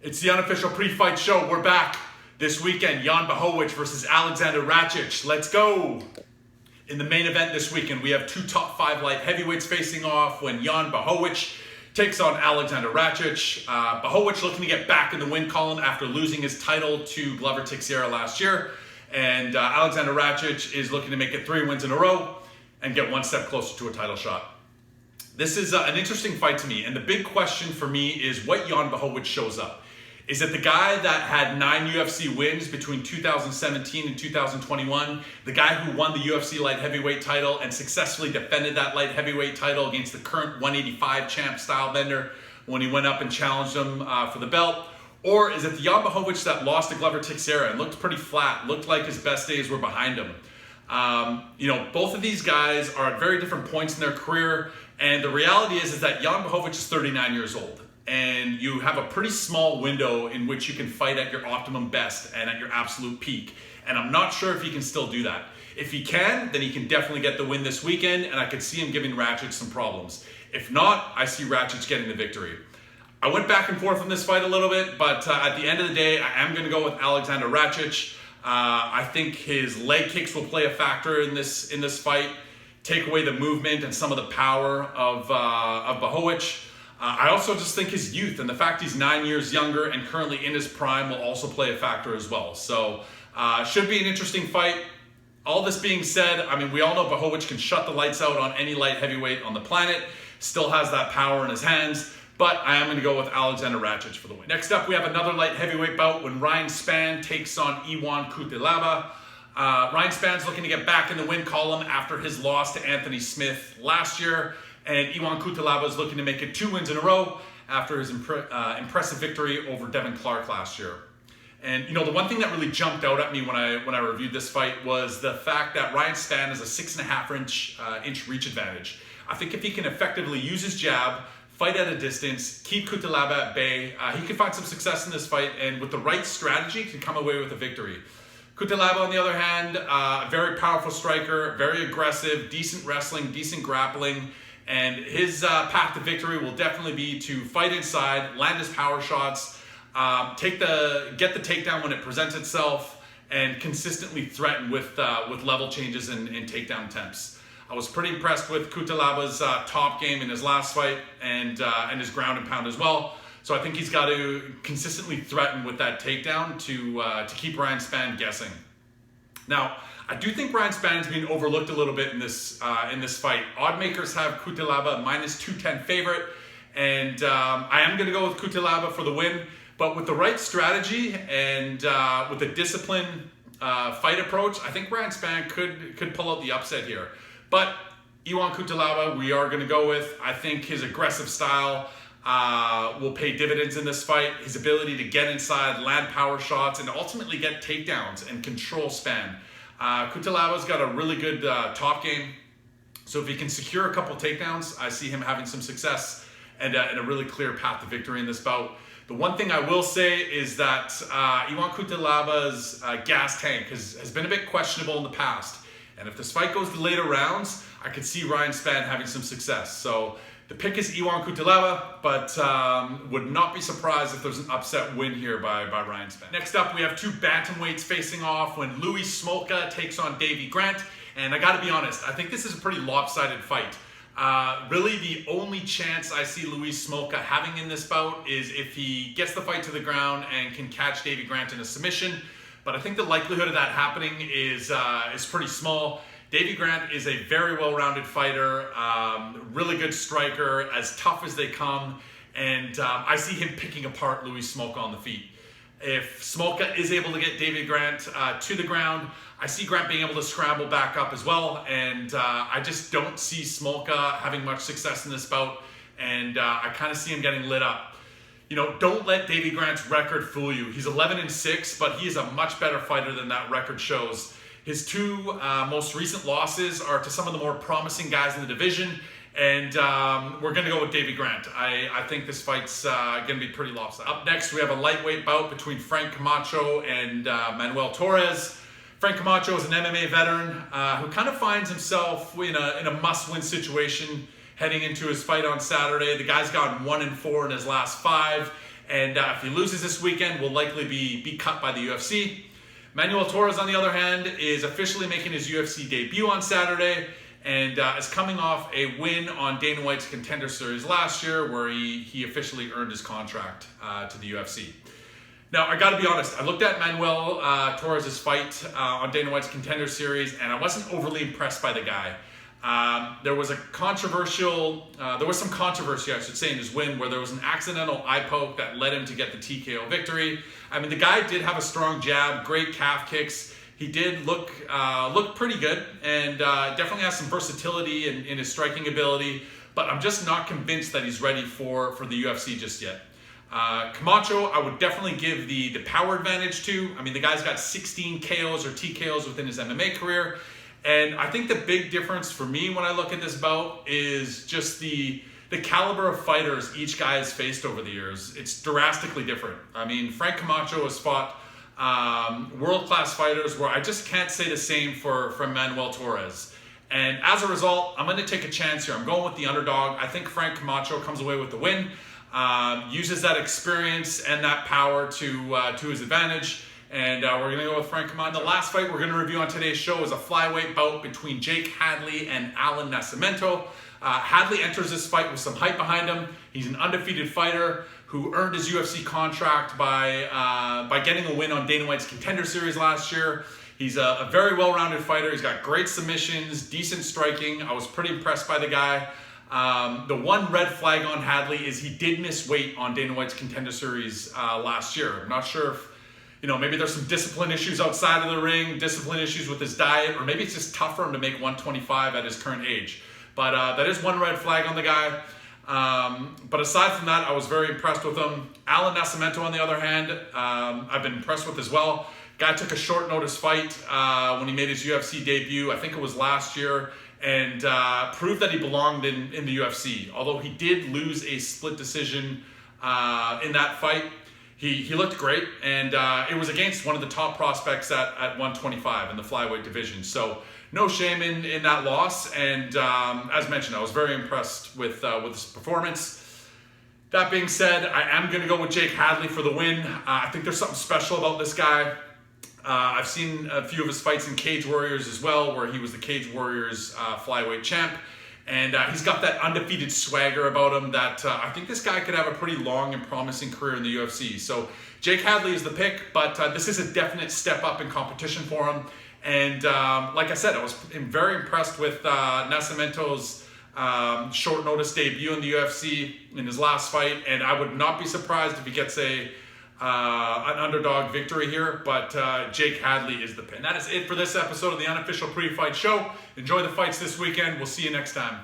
It's the Unofficial Pre Fight Show. We're back this weekend. Błachowicz versus Alexander Rakic. Let's go! In the main event this weekend, we have two top 5 light heavyweights facing off when Błachowicz takes on Alexander Rakic. Błachowicz looking to get back in the win column after losing his title to Glover Teixeira last year. And Alexander Rakic is looking to make it 3 wins in a row and get one step closer to a title shot. This is an interesting fight to me, and the big question for me is what Błachowicz shows up. Is it the guy that had 9 UFC wins between 2017 and 2021, the guy who won the UFC light heavyweight title and successfully defended that light heavyweight title against the current 185 champ Stylebender when he went up and challenged him for the belt? Or is it the Błachowicz that lost to Glover Teixeira and looked pretty flat, looked like his best days were behind him? Both of these guys are at very different points in their career, and the reality is that Błachowicz is 39 years old. And you have a pretty small window in which you can fight at your optimum best and at your absolute peak. And I'm not sure if he can still do that. If he can, then he can definitely get the win this weekend, and I could see him giving Rakic some problems. If not, I see Rakic getting the victory. I went back and forth on this fight a little bit, but at the end of the day, I am going to go with Alexander Rakic. I think his leg kicks will play a factor in this fight, take away the movement and some of the power of Błachowicz. I also just think his youth and the fact he's 9 years younger and currently in his prime will also play a factor as well. So should be an interesting fight. All this being said, we all know Błachowicz can shut the lights out on any light heavyweight on the planet, still has that power in his hands, but I am going to go with Alexander Rakic for the win. Next up, we have another light heavyweight bout when Ryan Spann takes on Kikuta. Ryan Spann's looking to get back in the win column after his loss to Anthony Smith last year. And Kikuta is looking to make it 2 wins in a row after his impressive victory over Devin Clark last year. And the one thing that really jumped out at me when I reviewed this fight was the fact that Ryan Spann has a 6.5 inch reach advantage. I think if he can effectively use his jab, fight at a distance, keep Kikuta at bay, he could find some success in this fight, and with the right strategy, can come away with a victory. Kikuta, on the other hand, a very powerful striker, very aggressive, decent wrestling, decent grappling. And his path to victory will definitely be to fight inside, land his power shots, get the takedown when it presents itself, and consistently threaten with level changes and takedown attempts. I was pretty impressed with Kikuta's top game in his last fight and his ground and pound as well. So I think he's got to consistently threaten with that takedown to keep Ryan Spann guessing. Now, I do think Ryan Spann's being overlooked a little bit in this fight. Oddmakers have Kikuta -210 favorite, and I am going to go with Kikuta for the win. But with the right strategy and with a disciplined fight approach, I think Ryan Spann could pull out the upset here. But Kikuta we are going to go with. I think his aggressive style will pay dividends in this fight. His ability to get inside, land power shots, and ultimately get takedowns and control Spann. Kikuta's got a really good top game, so if he can secure a couple takedowns, I see him having some success and a really clear path to victory in this bout. The one thing I will say is that Kikuta's gas tank has been a bit questionable in the past, and if this fight goes to later rounds, I could see Ryan Spann having some success. So the pick is Kikuta, but would not be surprised if there's an upset win here by Ryan Spann. Next up, we have 2 bantamweights facing off when Smolka takes on Davy Grant. And I gotta be honest, I think this is a pretty lopsided fight. Really, the only chance I see Smolka having in this bout is if he gets the fight to the ground and can catch Davy Grant in a submission. But I think the likelihood of that happening is pretty small. Davy Grant is a very well-rounded fighter, really good striker, as tough as they come, and I see him picking apart Smolka on the feet. If Smolka is able to get Davy Grant to the ground, I see Grant being able to scramble back up as well, and I just don't see Smolka having much success in this bout, and I kind of see him getting lit up. Don't let Davy Grant's record fool you. He's 11-6, but he is a much better fighter than that record shows. His 2 most recent losses are to some of the more promising guys in the division, and we're going to go with Davy Grant. I think this fight's going to be pretty lopsided. Up next, we have a lightweight bout between Frank Camacho and Manuel Torres. Frank Camacho is an MMA veteran who kind of finds himself in a must-win situation heading into his fight on Saturday. The guy's gone 1-4 in his last 5, And if he loses this weekend, will likely be cut by the UFC. Manuel Torres, on the other hand, is officially making his UFC debut on Saturday and is coming off a win on Dana White's Contender Series last year, where he officially earned his contract to the UFC. Now, I got to be honest, I looked at Manuel Torres' fight on Dana White's Contender Series, and I wasn't overly impressed by the guy. There was some controversy, I should say, in his win, where there was an accidental eye poke that led him to get the TKO victory. I mean, the guy did have a strong jab, great calf kicks. He did look pretty good, and definitely has some versatility in his striking ability, but I'm just not convinced that he's ready for the UFC just yet. Camacho, I would definitely give the power advantage to. I mean, the guy's got 16 KOs or TKOs within his MMA career. And I think the big difference for me when I look at this bout is just the caliber of fighters each guy has faced over the years. It's drastically different. I mean, Frank Camacho has fought world-class fighters where I just can't say the same for Manuel Torres. And as a result, I'm going to take a chance here. I'm going with the underdog. I think Frank Camacho comes away with the win, uses that experience and that power to his advantage. And we're going to go with Frank Camacho. The last fight we're going to review on today's show is a flyweight bout between Jake Hadley and Nascimento. Hadley enters this fight with some hype behind him. He's an undefeated fighter who earned his UFC contract by getting a win on Dana White's Contender Series last year. He's a very well-rounded fighter. He's got great submissions, decent striking. I was pretty impressed by the guy. The one red flag on Hadley is he did miss weight on Dana White's Contender Series last year. I'm not sure if, maybe there's some discipline issues outside of the ring, discipline issues with his diet, or maybe it's just tough for him to make 125 at his current age. But that is one red flag on the guy. But aside from that, I was very impressed with him. Nascimento, on the other hand, I've been impressed with as well. Guy took a short notice fight when he made his UFC debut, I think it was last year, and proved that he belonged in the UFC. Although he did lose a split decision in that fight, he looked great, and it was against one of the top prospects at 125 in the flyweight division. So no shame in that loss, and as mentioned, I was very impressed with his performance. That being said, I am going to go with Jake Hadley for the win. I think there's something special about this guy. I've seen a few of his fights in Cage Warriors as well, where he was the Cage Warriors flyweight champ. And he's got that undefeated swagger about him that I think this guy could have a pretty long and promising career in the UFC. So Jake Hadley is the pick, but this is a definite step up in competition for him. And like I said, I was very impressed with Nascimento's short notice debut in the UFC in his last fight. And I would not be surprised if he gets an underdog victory here, but Jake Hadley is the pin. That is it for this episode of the Unofficial Pre Fight Show. Enjoy the fights this weekend. We'll see you next time.